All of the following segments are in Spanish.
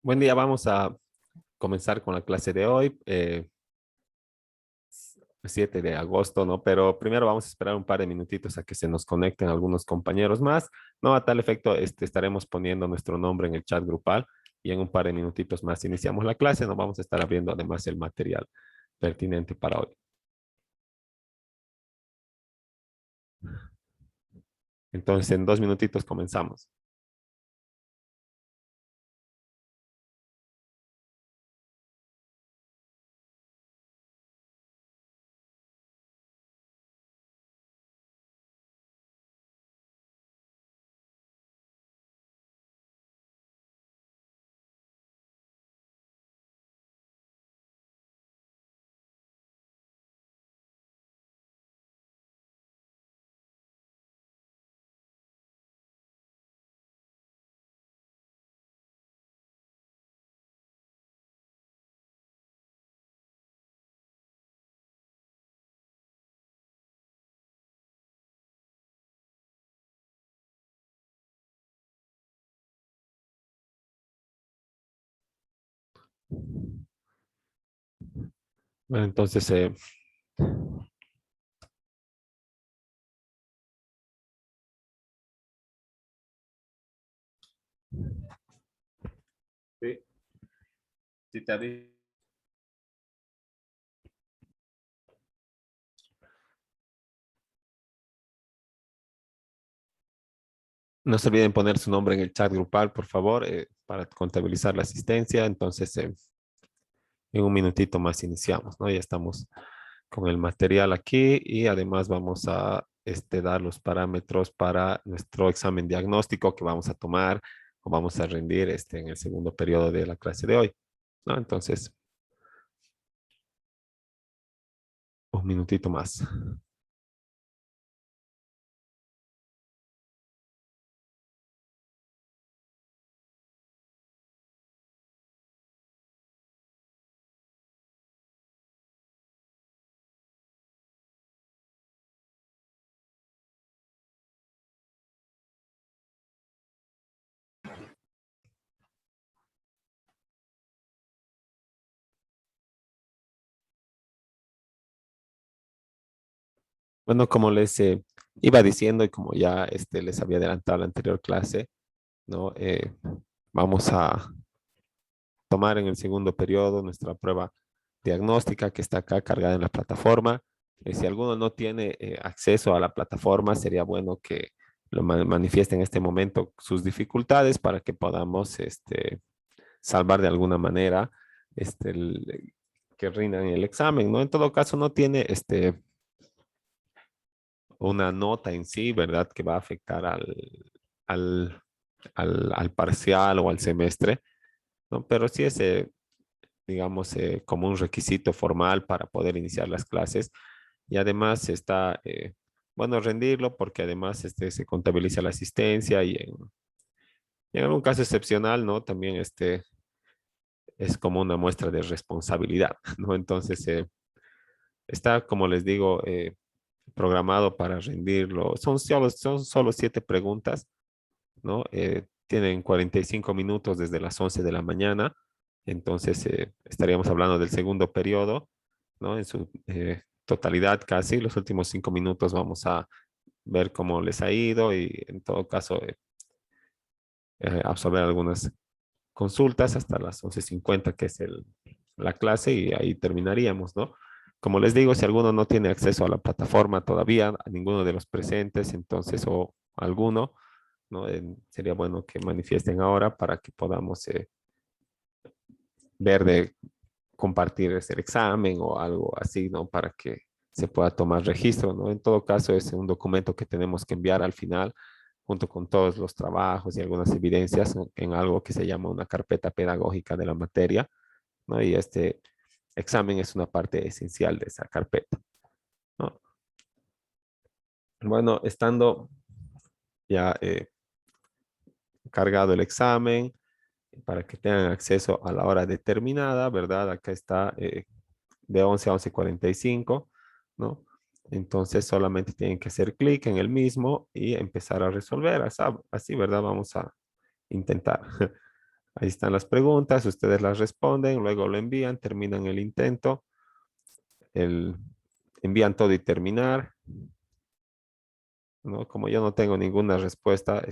Buen día, vamos a comenzar con la clase de hoy, 7 de agosto, ¿no? Pero primero vamos a esperar un par de minutitos a que se nos conecten algunos compañeros más, ¿no? A tal efecto, estaremos poniendo nuestro nombre en el chat grupal y en un par de minutitos más iniciamos la clase, nos vamos a estar abriendo además el material pertinente para hoy. Entonces, en 2 minutitos comenzamos. Bueno, entonces, sí, sí te aviso. No se olviden poner su nombre en el chat grupal, por favor, para contabilizar la asistencia. Entonces, en un minutito más iniciamos, ¿no? Ya estamos con el material aquí y además vamos a dar los parámetros para nuestro examen diagnóstico que vamos a tomar o vamos a rendir en el segundo periodo de la clase de hoy, ¿no? Entonces, un minutito más. Bueno, como les iba diciendo y como ya les había adelantado la anterior clase, ¿no? Vamos a tomar en el segundo periodo nuestra prueba diagnóstica que está acá cargada en la plataforma. Si alguno no tiene acceso a la plataforma, sería bueno que lo manifieste en este momento sus dificultades para que podamos salvar de alguna manera que rindan el examen, ¿no? En todo caso, no tiene una nota en sí, ¿verdad? Que va a afectar al, al parcial o al semestre, ¿no? Pero sí es digamos, como un requisito formal para poder iniciar las clases. Y además está, bueno, rendirlo porque además se contabiliza la asistencia y en algún caso excepcional, ¿no? También es como una muestra de responsabilidad, ¿no? Entonces, está, como les digo, programado para rendirlo. Son solo 7 preguntas, ¿no? Tienen 45 minutos desde las 11 de la mañana. Entonces, estaríamos hablando del segundo periodo, ¿no? En su totalidad casi. Los últimos 5 minutos vamos a ver cómo les ha ido y en todo caso absorber algunas consultas hasta las 11:50 que es la clase, y ahí terminaríamos, ¿no? Como les digo, si alguno no tiene acceso a la plataforma todavía, a ninguno de los presentes, entonces, o alguno, ¿no? Sería bueno que manifiesten ahora para que podamos ver de compartir el examen o algo así, ¿no? Para que se pueda tomar registro, ¿no? En todo caso, es un documento que tenemos que enviar al final, junto con todos los trabajos y algunas evidencias en algo que se llama una carpeta pedagógica de la materia, ¿no? Y este examen es una parte esencial de esa carpeta, ¿no? Bueno, estando ya cargado el examen, para que tengan acceso a la hora determinada, ¿verdad? Acá está de 11 a 11:45, ¿no? Entonces solamente tienen que hacer clic en el mismo y empezar a resolver. Así, ¿verdad? Vamos a intentar. Ahí están las preguntas, ustedes las responden, luego lo envían, terminan el intento, el, envían todo y terminar, ¿no? Como yo no tengo ninguna respuesta,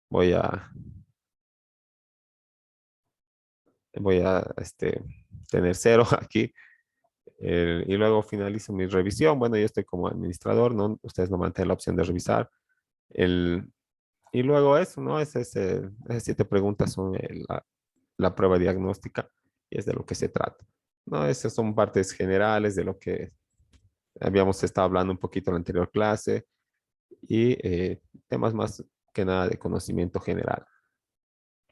voy a, tener cero aquí. Y luego finalizo mi revisión. Bueno, yo estoy como administrador, ¿no? Ustedes no van a tener la opción de revisar. El, y luego eso, ¿no? Esas 7 preguntas son la prueba diagnóstica y es de lo que se trata. ¿No? Esas son partes generales de lo que habíamos estado hablando un poquito en la anterior clase y temas más que nada de conocimiento general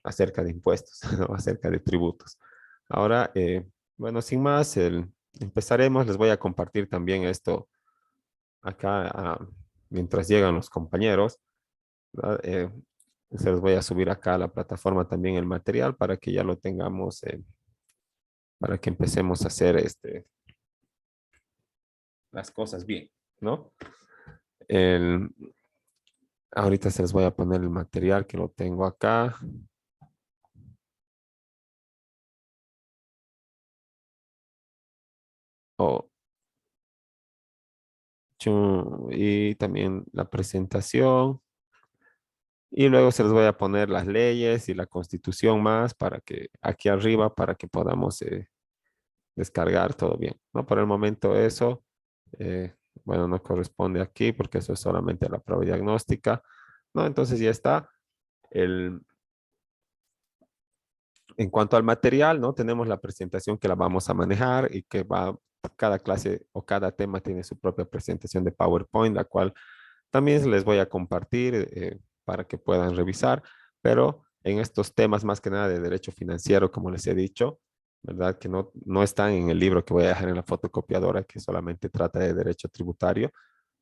acerca de impuestos, ¿no? Acerca de tributos. Ahora, bueno, sin más, empezaremos. Les voy a compartir también esto acá mientras llegan los compañeros. ¿Verdad? Se los voy a subir acá a la plataforma también el material para que ya lo tengamos, para que empecemos a hacer las cosas bien, ¿no? El, ahorita se les voy a poner el material que lo tengo acá. Oh, y también la presentación. Y luego se les voy a poner las leyes y la constitución más para que aquí arriba, para que podamos descargar todo bien, ¿no? Por el momento eso, eh, bueno, no corresponde aquí porque eso es solamente la prueba diagnóstica, ¿no? Entonces ya está. El, en cuanto al material, ¿no? Tenemos la presentación que la vamos a manejar y que va, cada clase o cada tema tiene su propia presentación de PowerPoint, la cual también les voy a compartir para que puedan revisar, pero en estos temas más que nada de derecho financiero, como les he dicho, ¿verdad? Que no están en el libro que voy a dejar en la fotocopiadora, que solamente trata de derecho tributario.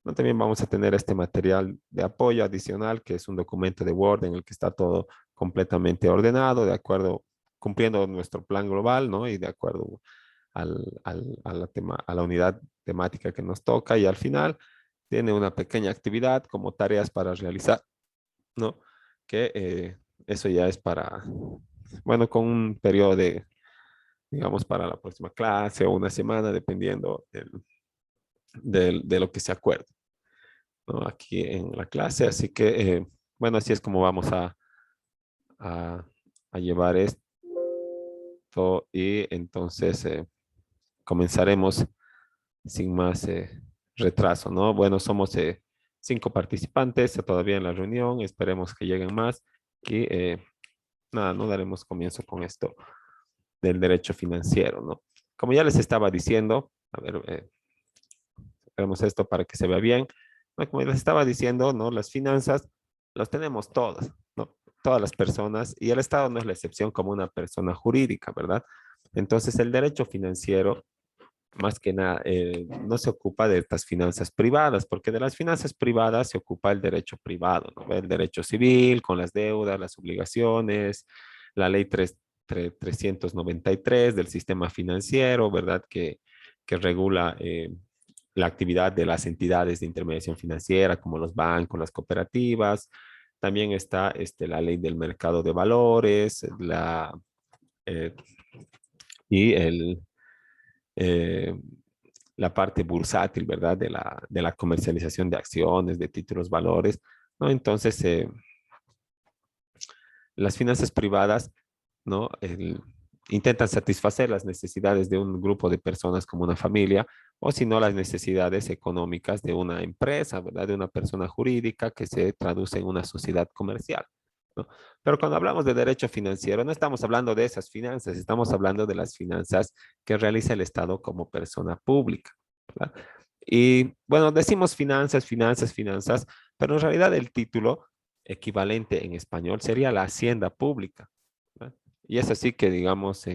¿No? También vamos a tener este material de apoyo adicional, que es un documento de Word en el que está todo completamente ordenado, de acuerdo, cumpliendo nuestro plan global, ¿no? Y de acuerdo a la unidad temática que nos toca. Y al final tiene una pequeña actividad como tareas para realizar, ¿no? Que eso ya es para, bueno, con un periodo de, digamos, para la próxima clase o una semana, dependiendo de lo que se acuerde, ¿no? Aquí en la clase. Así que, bueno, así es como vamos a, a llevar esto y entonces comenzaremos sin más retraso, ¿no? Bueno, somos 5 participantes todavía en la reunión, esperemos que lleguen más y nada, no daremos comienzo con esto del derecho financiero, ¿no? Como ya les estaba diciendo, a ver, veremos esto para que se vea bien, ¿no? Como les estaba diciendo, ¿no? Las finanzas las tenemos todas, ¿no? Todas las personas y el Estado no es la excepción como una persona jurídica, ¿verdad? Entonces, el derecho financiero más que nada, no se ocupa de estas finanzas privadas, porque de las finanzas privadas se ocupa el derecho privado, ¿no? El derecho civil, con las deudas, las obligaciones, la ley 393 del sistema financiero, ¿verdad? Que regula la actividad de las entidades de intermediación financiera, como los bancos, las cooperativas. También está la ley del mercado de valores, eh, y eh, la parte bursátil, ¿verdad? De la comercialización de acciones, de títulos, valores, ¿no? Entonces, las finanzas privadas, ¿no? Intentan satisfacer las necesidades de un grupo de personas como una familia, o si no, las necesidades económicas de una empresa, ¿verdad? De una persona jurídica que se traduce en una sociedad comercial, ¿no? Pero cuando hablamos de derecho financiero, no estamos hablando de esas finanzas, estamos hablando de las finanzas que realiza el Estado como persona pública, ¿verdad? Y bueno, decimos finanzas, finanzas, finanzas, pero en realidad el título equivalente en español sería la hacienda pública, ¿verdad? Y es así que, digamos,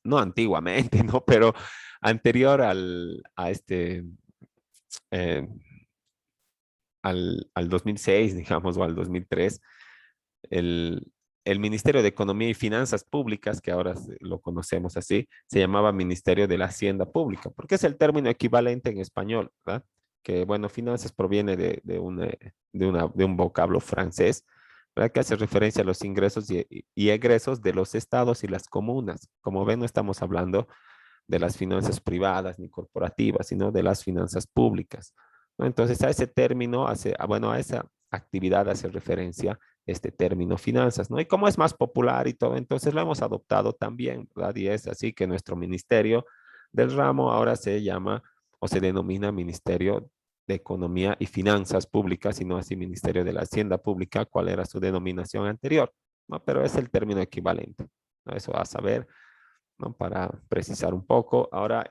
no antiguamente, ¿no? Pero anterior eh, al 2006, digamos, o al 2003, el, el Ministerio de Economía y Finanzas Públicas, que ahora lo conocemos así, se llamaba Ministerio de la Hacienda Pública, porque es el término equivalente en español, ¿verdad? Que, bueno, finanzas proviene de un vocablo francés, ¿verdad? Que hace referencia a los ingresos y egresos de los estados y las comunas. Como ven, no estamos hablando de las finanzas privadas ni corporativas, sino de las finanzas públicas, ¿no? Entonces, a ese término, bueno, a esa actividad hace referencia este término finanzas, ¿no? Y como es más popular y todo, entonces lo hemos adoptado también, ¿verdad? Y es así que nuestro ministerio del ramo ahora se llama o se denomina Ministerio de Economía y Finanzas Públicas, y no así Ministerio de la Hacienda Pública, cuál era su denominación anterior, ¿no? Pero es el término equivalente, ¿no? Eso a saber, ¿no? Para precisar un poco. Ahora,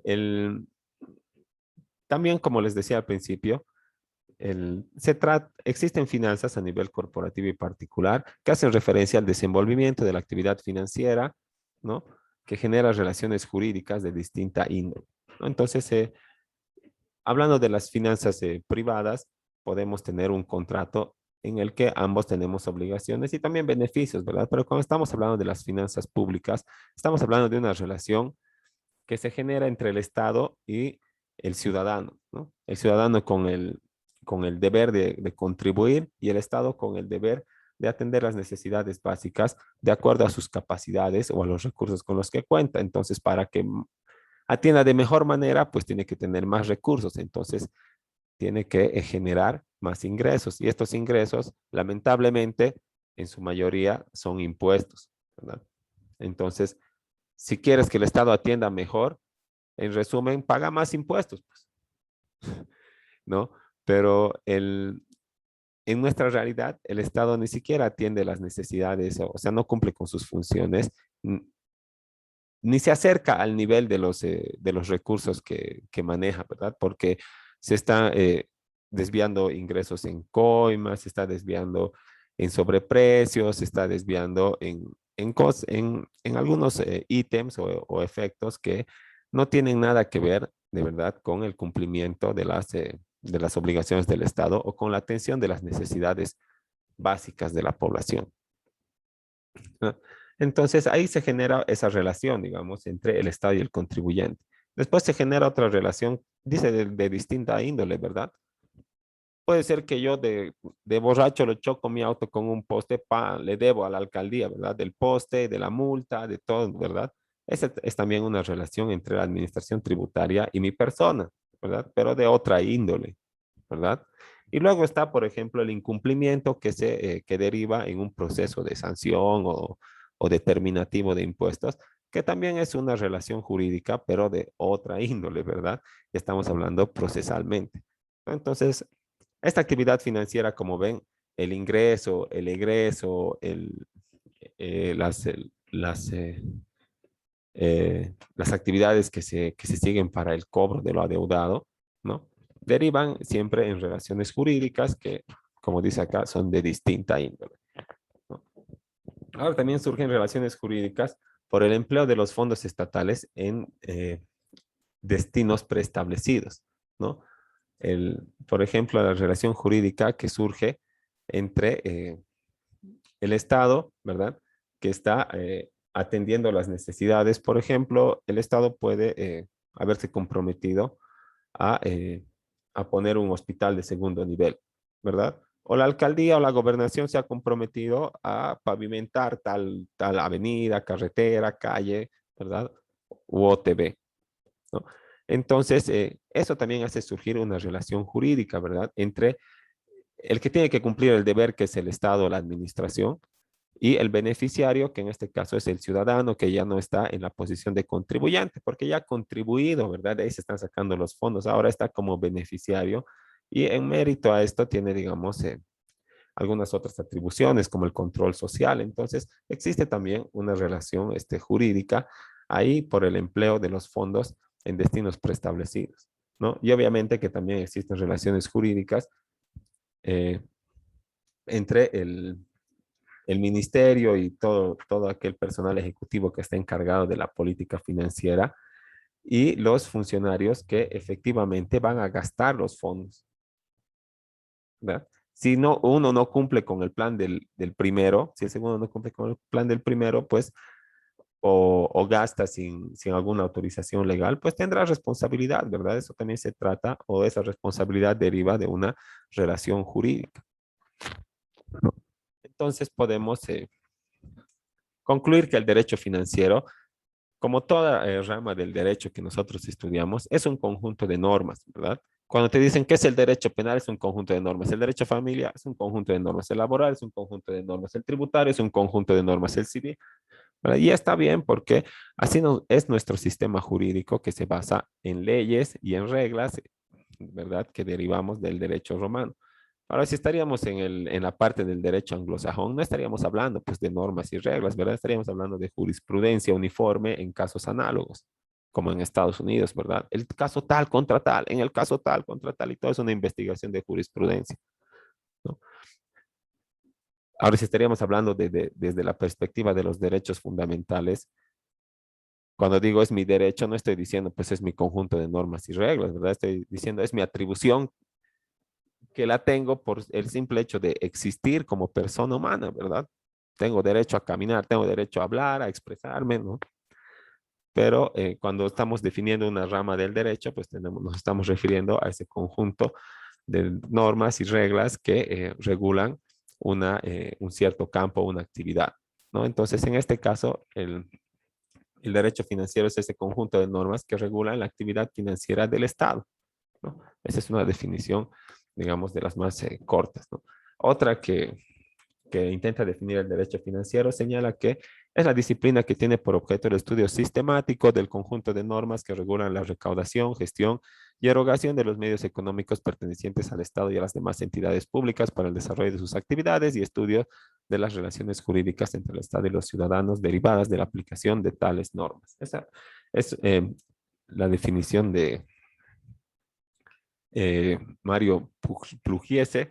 el, también, como les decía al principio, existen finanzas a nivel corporativo y particular que hacen referencia al desenvolvimiento de la actividad financiera, ¿no? Que genera relaciones jurídicas de distinta índole, ¿no? Entonces, hablando de las finanzas privadas, podemos tener un contrato en el que ambos tenemos obligaciones y también beneficios, ¿verdad? Pero cuando estamos hablando de las finanzas públicas, estamos hablando de una relación que se genera entre el Estado y el ciudadano, ¿no? El ciudadano con el deber de contribuir y el Estado con el deber de atender las necesidades básicas de acuerdo a sus capacidades o a los recursos con los que cuenta. Entonces, para que atienda de mejor manera, pues tiene que tener más recursos. Entonces, tiene que generar más ingresos. Y estos ingresos, lamentablemente, en su mayoría son impuestos, ¿verdad? Entonces, si quieres que el Estado atienda mejor, en resumen, paga más impuestos, pues, ¿no? Pero en nuestra realidad, el Estado ni siquiera atiende las necesidades, o sea, no cumple con sus funciones, ni se acerca al nivel de los recursos que maneja, ¿verdad? Porque se está desviando ingresos en coimas, se está desviando en sobreprecios, se está desviando en algunos ítems o efectos que no tienen nada que ver, de verdad, con el cumplimiento de las obligaciones del Estado o con la atención de las necesidades básicas de la población, ¿no? Entonces ahí se genera esa relación, digamos, entre el Estado y el contribuyente. Después se genera otra relación, dice de distinta índole, ¿verdad? Puede ser que yo de borracho lo choco mi auto con un poste, le debo a la alcaldía, ¿verdad? Del poste, de la multa, de todo, ¿verdad? Esa es también una relación entre la administración tributaria y mi persona, ¿verdad? Pero de otra índole, ¿verdad? Y luego está, por ejemplo, el incumplimiento que deriva en un proceso de sanción o determinativo de impuestos, que también es una relación jurídica, pero de otra índole, ¿verdad? Estamos hablando procesalmente. Entonces, esta actividad financiera, como ven, el ingreso, el egreso, las actividades que se siguen para el cobro de lo adeudado, ¿no? Derivan siempre en relaciones jurídicas que, como dice acá, son de distinta índole, ¿no? Ahora también surgen relaciones jurídicas por el empleo de los fondos estatales en destinos preestablecidos, ¿no? Por ejemplo, la relación jurídica que surge entre el Estado, ¿verdad? Que está atendiendo las necesidades. Por ejemplo, el Estado puede haberse comprometido a, eh, a poner un hospital de segundo nivel, ¿verdad? O la alcaldía o la gobernación se ha comprometido a pavimentar tal avenida, carretera, calle, ¿verdad? U OTB, ¿no? Entonces, eso también hace surgir una relación jurídica, ¿verdad? Entre el que tiene que cumplir el deber, que es el Estado o la administración, y el beneficiario, que en este caso es el ciudadano, que ya no está en la posición de contribuyente, porque ya ha contribuido, ¿verdad? De ahí se están sacando los fondos, ahora está como beneficiario y en mérito a esto tiene, digamos, algunas otras atribuciones como el control social. Entonces, existe también una relación jurídica ahí por el empleo de los fondos en destinos preestablecidos, ¿no? Y obviamente que también existen relaciones jurídicas eh, entre el ministerio y todo aquel personal ejecutivo que está encargado de la política financiera y los funcionarios que efectivamente van a gastar los fondos, ¿verdad? Si no, uno no cumple con el plan del primero, si el segundo no cumple con el plan del primero, pues o gasta sin alguna autorización legal, pues tendrá responsabilidad, ¿verdad? Eso también se trata, o esa responsabilidad deriva de una relación jurídica. Entonces podemos concluir que el derecho financiero, como toda rama del derecho que nosotros estudiamos, es un conjunto de normas, ¿verdad? Cuando te dicen que es el derecho penal, es un conjunto de normas. El derecho familiar es un conjunto de normas. El laboral es un conjunto de normas. El tributario es un conjunto de normas. El civil, ¿verdad? Y está bien porque así no, es nuestro sistema jurídico que se basa en leyes y en reglas, ¿verdad? Que derivamos del derecho romano. Ahora, si estaríamos en la parte del derecho anglosajón, no estaríamos hablando pues de normas y reglas, ¿verdad? Estaríamos hablando de jurisprudencia uniforme en casos análogos, como en Estados Unidos, ¿verdad? El caso tal contra tal, en el caso tal contra tal, y todo es una investigación de jurisprudencia, ¿no? Ahora, si estaríamos hablando desde la perspectiva de los derechos fundamentales, cuando digo es mi derecho, no estoy diciendo pues es mi conjunto de normas y reglas, ¿verdad? Estoy diciendo es mi atribución que la tengo por el simple hecho de existir como persona humana, ¿verdad? Tengo derecho a caminar, tengo derecho a hablar, a expresarme, ¿no? Pero cuando estamos definiendo una rama del derecho, pues nos estamos refiriendo a ese conjunto de normas y reglas que regulan un cierto campo, una actividad, ¿no? Entonces, en este caso, el derecho financiero es ese conjunto de normas que regulan la actividad financiera del Estado, ¿no? Esa es una definición, digamos, de las más cortas, ¿no? Otra que intenta definir el derecho financiero señala que es la disciplina que tiene por objeto el estudio sistemático del conjunto de normas que regulan la recaudación, gestión y erogación de los medios económicos pertenecientes al Estado y a las demás entidades públicas para el desarrollo de sus actividades y estudio de las relaciones jurídicas entre el Estado y los ciudadanos derivadas de la aplicación de tales normas. Esa es la definición de Mario Pugliese,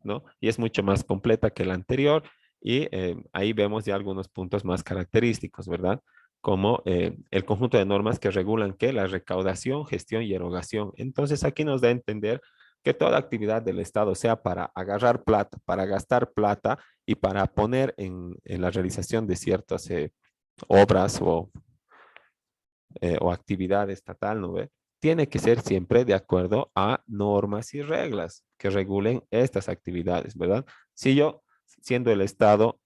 ¿no? Y es mucho más completa que la anterior y ahí vemos ya algunos puntos más característicos, ¿verdad? Como el conjunto de normas que regulan que la recaudación, gestión y erogación. Entonces aquí nos da a entender que toda actividad del Estado, sea para agarrar plata, para gastar plata y para poner en la realización de ciertas obras o actividad estatal, ¿no ve? Tiene que ser siempre de acuerdo a normas y reglas que regulen estas actividades, ¿verdad? Si yo, siendo el Estado,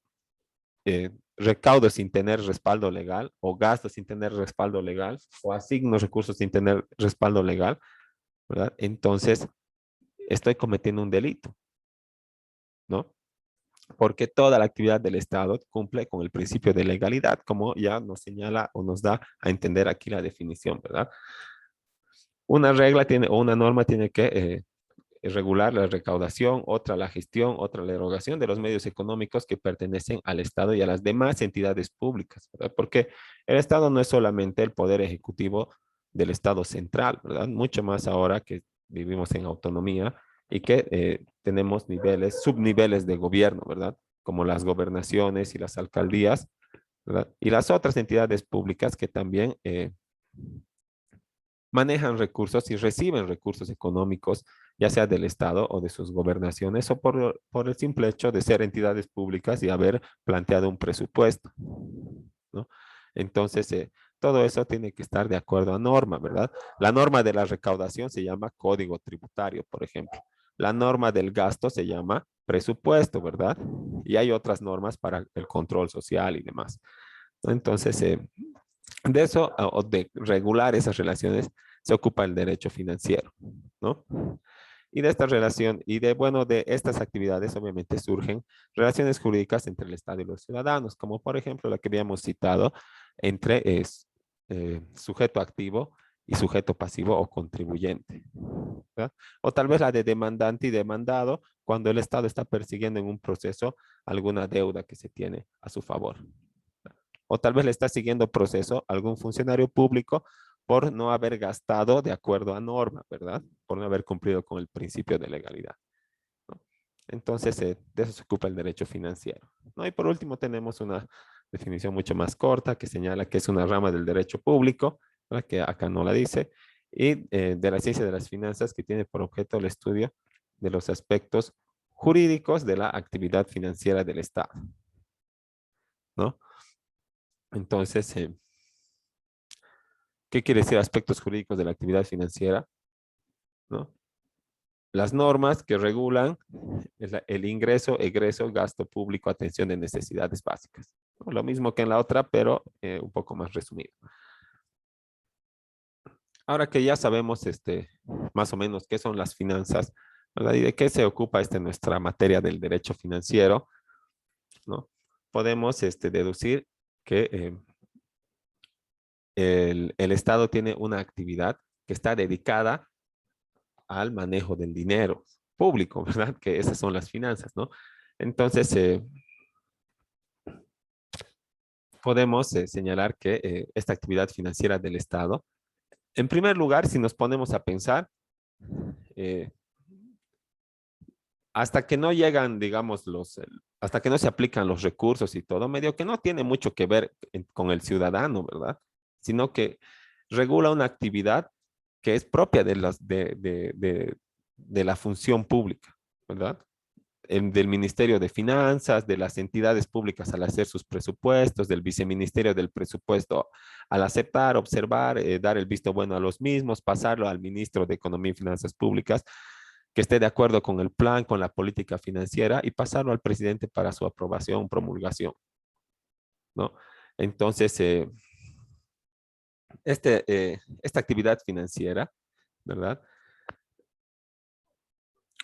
recaudo sin tener respaldo legal o gasto sin tener respaldo legal o asigno recursos sin tener respaldo legal, ¿verdad? Entonces estoy cometiendo un delito, ¿no? Porque toda la actividad del Estado cumple con el principio de legalidad, como ya nos señala o nos da a entender aquí la definición, ¿verdad? Una regla tiene o una norma tiene que regular la recaudación, otra la gestión, otra la erogación de los medios económicos que pertenecen al Estado y a las demás entidades públicas, ¿verdad? Porque el Estado no es solamente el poder ejecutivo del Estado central, ¿verdad? Mucho más ahora que vivimos en autonomía y que tenemos niveles, subniveles de gobierno, ¿verdad? Como las gobernaciones y las alcaldías, ¿verdad? Y las otras entidades públicas que también manejan recursos y reciben recursos económicos, ya sea del Estado o de sus gobernaciones, o por el simple hecho de ser entidades públicas y haber planteado un presupuesto, ¿no? Entonces, todo eso tiene que estar de acuerdo a norma, ¿verdad? La norma de la recaudación se llama código tributario, por ejemplo. La norma del gasto se llama presupuesto, ¿verdad? Y hay otras normas para el control social y demás. Entonces, de eso o de regular esas relaciones se ocupa el derecho financiero, ¿no? Y de esta relación y de, bueno, de estas actividades obviamente surgen relaciones jurídicas entre el Estado y los ciudadanos, como por ejemplo la que habíamos citado entre sujeto activo y sujeto pasivo o contribuyente, ¿verdad? O tal vez la de demandante y demandado cuando el Estado está persiguiendo en un proceso alguna deuda que se tiene a su favor. O tal vez le está siguiendo proceso a algún funcionario público por no haber gastado de acuerdo a norma, ¿verdad? Por no haber cumplido con el principio de legalidad, ¿no? Entonces, de eso se ocupa el derecho financiero, ¿no? Y por último tenemos una definición mucho más corta que señala que es una rama del derecho público, ¿verdad? Que acá no la dice, y de la ciencia de las finanzas que tiene por objeto el estudio de los aspectos jurídicos de la actividad financiera del Estado, ¿no? Entonces, ¿qué quiere decir aspectos jurídicos de la actividad financiera? ¿No? Las normas que regulan el ingreso, egreso, gasto público, atención de necesidades básicas. ¿No? Lo mismo que en la otra, pero un poco más resumido. Ahora que ya sabemos más o menos qué son las finanzas, ¿verdad? Y de qué se ocupa nuestra materia del derecho financiero, ¿no? Podemos deducir que el Estado tiene una actividad que está dedicada al manejo del dinero público, ¿verdad? Que esas son las finanzas, ¿no? Entonces, podemos señalar que esta actividad financiera del Estado, en primer lugar, si nos ponemos a pensar, eh, hasta que no llegan, digamos, hasta que no se aplican los recursos y todo, medio que no tiene mucho que ver con el ciudadano, ¿verdad? Sino que regula una actividad que es propia de la función pública, ¿verdad? Del Ministerio de Finanzas, de las entidades públicas al hacer sus presupuestos, del Viceministerio del Presupuesto al aceptar, observar, dar el visto bueno a los mismos, pasarlo al Ministro de Economía y Finanzas Públicas, que esté de acuerdo con el plan, con la política financiera y pasarlo al presidente para su aprobación, promulgación, ¿no? Entonces, esta actividad financiera, ¿verdad?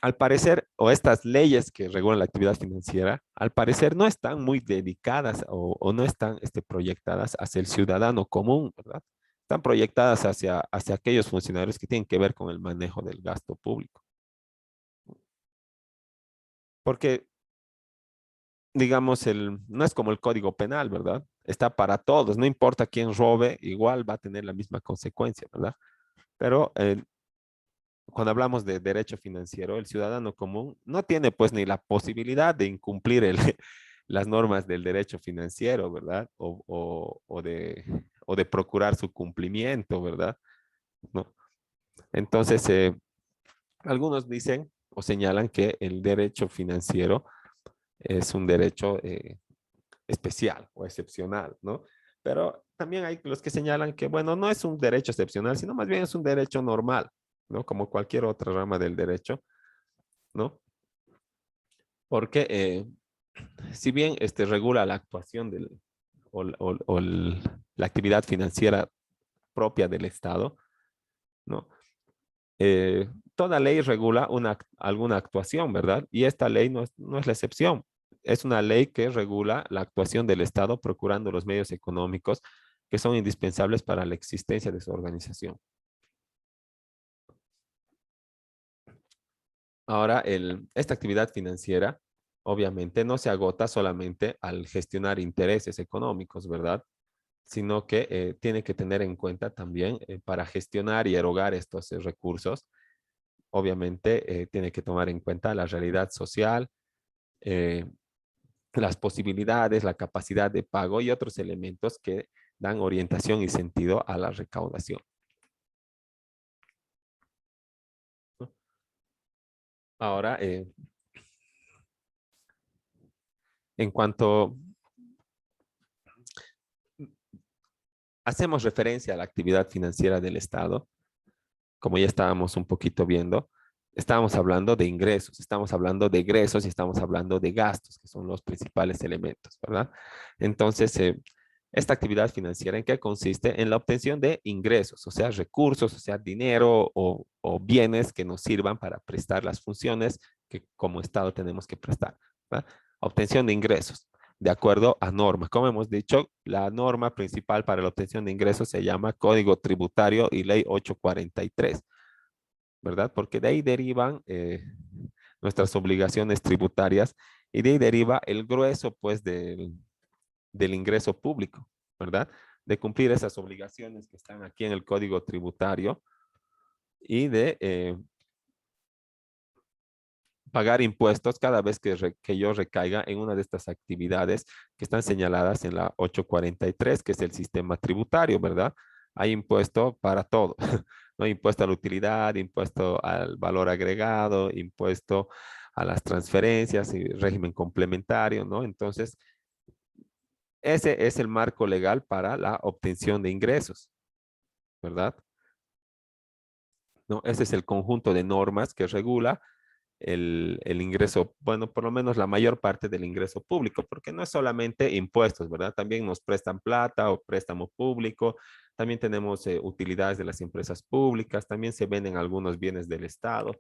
Al parecer, o estas leyes que regulan la actividad financiera, al parecer no están muy dedicadas o no están proyectadas hacia el ciudadano común, ¿verdad? Están proyectadas hacia aquellos funcionarios que tienen que ver con el manejo del gasto público. Porque, digamos, no es como el Código Penal, ¿verdad? Está para todos, no importa quién robe, igual va a tener la misma consecuencia, ¿verdad? Pero cuando hablamos de derecho financiero, el ciudadano común no tiene pues ni la posibilidad de incumplir las normas del derecho financiero, ¿verdad? O de procurar su cumplimiento, ¿verdad? ¿No? Entonces, algunos dicen o señalan que el derecho financiero es un derecho especial o excepcional, ¿no? Pero también hay los que señalan que, bueno, no es un derecho excepcional, sino más bien es un derecho normal, ¿no? Como cualquier otra rama del derecho, ¿no? Porque si bien regula la actuación la actividad financiera propia del Estado, ¿no? Toda ley regula alguna actuación, ¿verdad? Y esta ley no es la excepción. Es una ley que regula la actuación del Estado procurando los medios económicos que son indispensables para la existencia de su organización. Ahora, esta actividad financiera obviamente no se agota solamente al gestionar intereses económicos, ¿verdad? Sino que tiene que tener en cuenta también para gestionar y erogar estos recursos, obviamente tiene que tomar en cuenta la realidad social, eh, las posibilidades, la capacidad de pago y otros elementos que dan orientación y sentido a la recaudación, ¿no? Ahora, en cuanto hacemos referencia a la actividad financiera del Estado, como ya estábamos un poquito viendo, estábamos hablando de ingresos, estamos hablando de egresos y estamos hablando de gastos, que son los principales elementos, ¿verdad? Entonces, esta actividad financiera, ¿en qué consiste? En la obtención de ingresos, o sea, recursos, o sea, dinero o bienes que nos sirvan para prestar las funciones que como Estado tenemos que prestar, ¿verdad? Obtención de ingresos, de acuerdo a normas. Como hemos dicho, la norma principal para la obtención de ingresos se llama Código Tributario y Ley 843, ¿verdad? Porque de ahí derivan nuestras obligaciones tributarias y de ahí deriva el grueso, pues, del ingreso público, ¿verdad? De cumplir esas obligaciones que están aquí en el Código Tributario y de pagar impuestos cada vez que yo recaiga en una de estas actividades que están señaladas en la 843, que es el sistema tributario, ¿verdad? Hay impuesto para todo, ¿no? Impuesto a la utilidad, impuesto al valor agregado, impuesto a las transferencias y régimen complementario, ¿no? Entonces, Ese es el marco legal para la obtención de ingresos, ¿verdad? ¿No? Ese es el conjunto de normas que regula el ingreso, bueno, por lo menos la mayor parte del ingreso público, porque no es solamente impuestos, ¿verdad? También nos prestan plata o préstamo público, también tenemos utilidades de las empresas públicas, también se venden algunos bienes del Estado,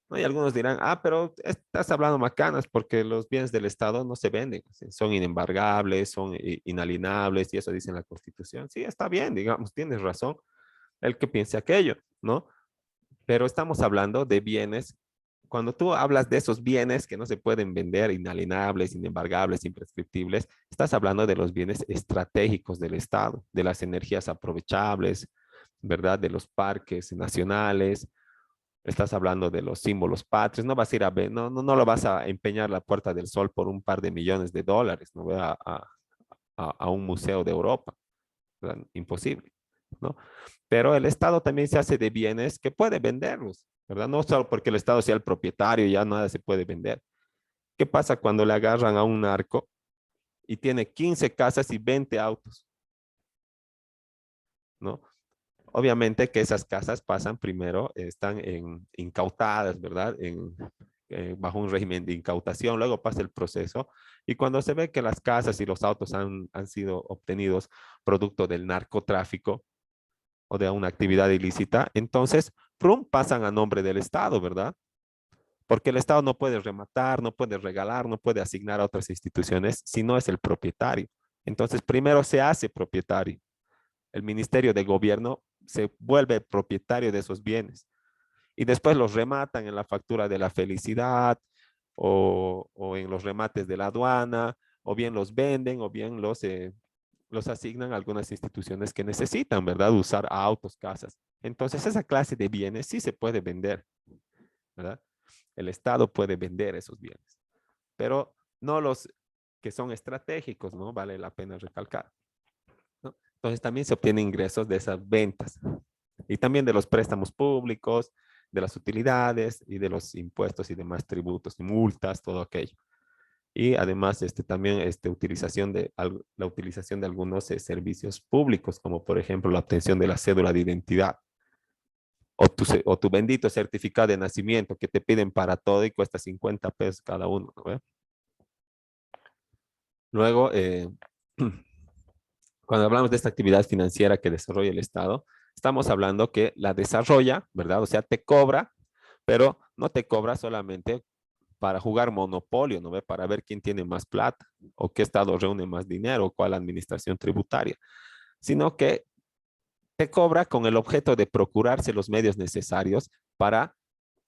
¿no? Y algunos dirán, ah, pero estás hablando macanas porque los bienes del Estado no se venden, son inembargables, son inalienables y eso dice en la Constitución. Sí, está bien, digamos, tienes razón, el que piense aquello, ¿no? Pero estamos hablando de bienes. Cuando tú hablas de esos bienes que no se pueden vender, inalienables, inembargables, imprescriptibles, estás hablando de los bienes estratégicos del Estado, de las energías aprovechables, ¿verdad? De los parques nacionales, estás hablando de los símbolos patrios, no vas a ir a ver, no lo vas a empeñar la Puerta del Sol por un par de millones de dólares, no a un museo de Europa, ¿verdad? Imposible, ¿no? Pero el Estado también se hace de bienes que puede venderlos, ¿verdad? No solo porque el Estado sea el propietario, ya nada se puede vender. ¿Qué pasa cuando le agarran a un narco y tiene 15 casas y 20 autos, ¿no? Obviamente que esas casas pasan primero, están incautadas, ¿verdad? Bajo un régimen de incautación, luego pasa el proceso y cuando se ve que las casas y los autos han sido obtenidos producto del narcotráfico, o de una actividad ilícita, entonces, prum, pasan a nombre del Estado, ¿verdad? Porque el Estado no puede rematar, no puede regalar, no puede asignar a otras instituciones si no es el propietario. Entonces, primero se hace propietario. El Ministerio de Gobierno se vuelve propietario de esos bienes y después los rematan en la factura de la felicidad o en los remates de la aduana, o bien los venden o bien los asignan a algunas instituciones que necesitan, ¿verdad? Usar autos, casas. Entonces, esa clase de bienes sí se puede vender, ¿verdad? El Estado puede vender esos bienes, pero no los que son estratégicos, ¿no? Vale la pena recalcar, ¿no? Entonces, también se obtienen ingresos de esas ventas y también de los préstamos públicos, de las utilidades y de los impuestos y demás tributos y multas, todo aquello. Y además también la utilización de algunos servicios públicos, como por ejemplo la obtención de la cédula de identidad o tu bendito certificado de nacimiento que te piden para todo y cuesta 50 pesos cada uno, ¿no? Luego, cuando hablamos de esta actividad financiera que desarrolla el Estado, estamos hablando que la desarrolla, ¿verdad? O sea, te cobra, pero no te cobra solamente para jugar monopolio, ¿no ve? Para ver quién tiene más plata o qué estado reúne más dinero o cuál administración tributaria, sino que te cobra con el objeto de procurarse los medios necesarios para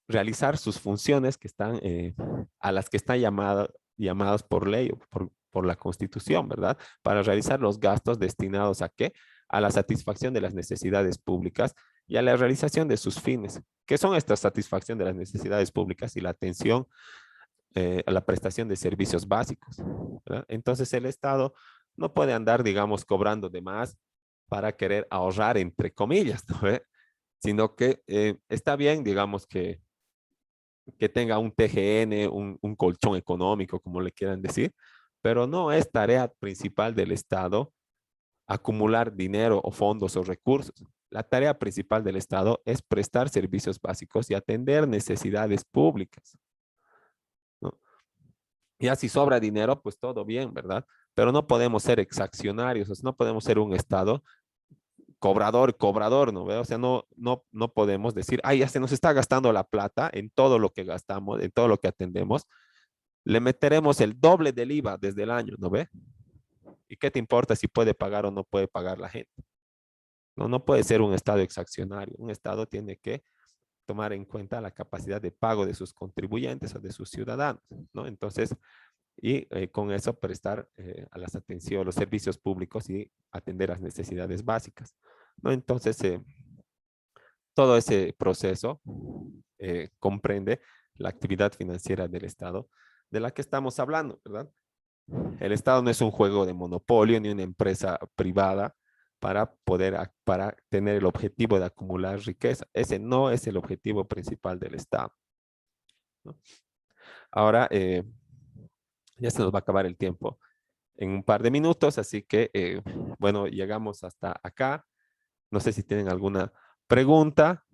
realizar sus funciones que están, a las que están llamadas por ley o por la Constitución, ¿verdad? Para realizar los gastos destinados a qué? A la satisfacción de las necesidades públicas y a la realización de sus fines. ¿Qué son esta satisfacción de las necesidades públicas y la atención a la prestación de servicios básicos, ¿verdad? Entonces el Estado no puede andar, digamos, cobrando de más para querer ahorrar, entre comillas, ¿no? Sino que está bien, digamos, que tenga un TGN, un colchón económico, como le quieran decir, pero no es tarea principal del Estado acumular dinero o fondos o recursos. La tarea principal del Estado es prestar servicios básicos y atender necesidades públicas, ¿no? Ya si sobra dinero, pues todo bien, ¿verdad? Pero no podemos ser exaccionarios, o sea, no podemos ser un Estado cobrador, ¿no? O sea, no podemos decir, ay, ya se nos está gastando la plata en todo lo que gastamos, en todo lo que atendemos, le meteremos el doble del IVA desde el año, ¿no ve? ¿Y qué te importa si puede pagar o no puede pagar la gente? No puede ser un Estado exaccionario. Un Estado tiene que tomar en cuenta la capacidad de pago de sus contribuyentes o de sus ciudadanos, ¿no? Entonces, y con eso prestar a las atenciones, los servicios públicos y atender las necesidades básicas, ¿no? Entonces, todo ese proceso comprende la actividad financiera del Estado de la que estamos hablando, ¿verdad? El Estado no es un juego de monopolio ni una empresa privada para tener el objetivo de acumular riqueza. Ese no es el objetivo principal del Estado, ¿no? Ahora, ya se nos va a acabar el tiempo. en un par de minutos, así que, bueno, llegamos hasta acá. No sé si tienen alguna pregunta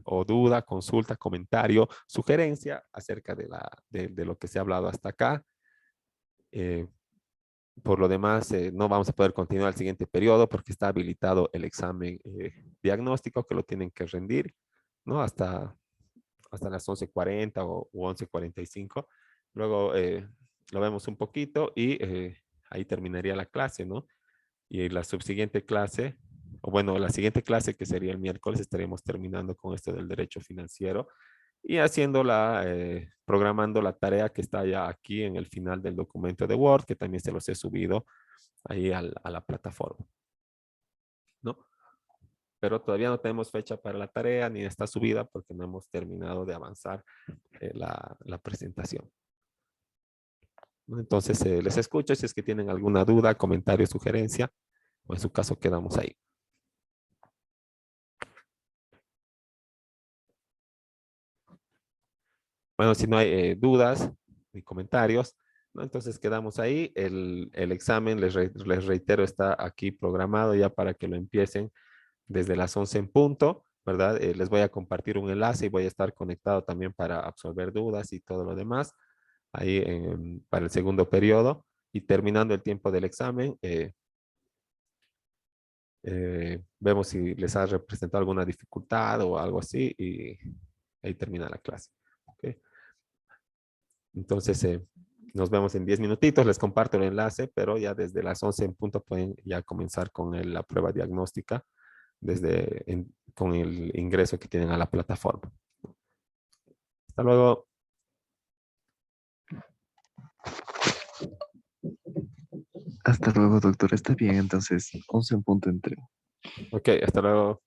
o duda, consulta, comentario, sugerencia acerca de lo que se ha hablado hasta acá. Eh, por lo demás, no vamos a poder continuar el siguiente periodo porque está habilitado el examen diagnóstico que lo tienen que rendir, ¿no? Hasta las 11:40 u 11:45. Luego lo vemos un poquito y ahí terminaría la clase, ¿no? Y la subsiguiente clase, o bueno, la siguiente clase que sería el miércoles, estaremos terminando con esto del derecho financiero y haciendo programando la tarea que está ya aquí en el final del documento de Word, que también se los he subido ahí a la plataforma, ¿no? Pero todavía no tenemos fecha para la tarea ni está subida porque no hemos terminado de avanzar la presentación. Entonces, les escucho si es que tienen alguna duda, comentario, sugerencia, o en su caso quedamos ahí. Bueno, si no hay dudas ni comentarios, ¿no? Entonces quedamos ahí. El examen, les reitero, está aquí programado ya para que lo empiecen desde las 11 en punto, ¿verdad? Les voy a compartir un enlace y voy a estar conectado también para absolver dudas y todo lo demás ahí para el segundo periodo. Y terminando el tiempo del examen, vemos si les ha representado alguna dificultad o algo así y ahí termina la clase. ¿Okay? Entonces, nos vemos en 10 minutitos, les comparto el enlace, pero ya desde las 11 en punto pueden ya comenzar con la prueba diagnóstica con el ingreso que tienen a la plataforma. Hasta luego. Hasta luego, doctor. Está bien, entonces, 11 en punto entrego. Ok, hasta luego.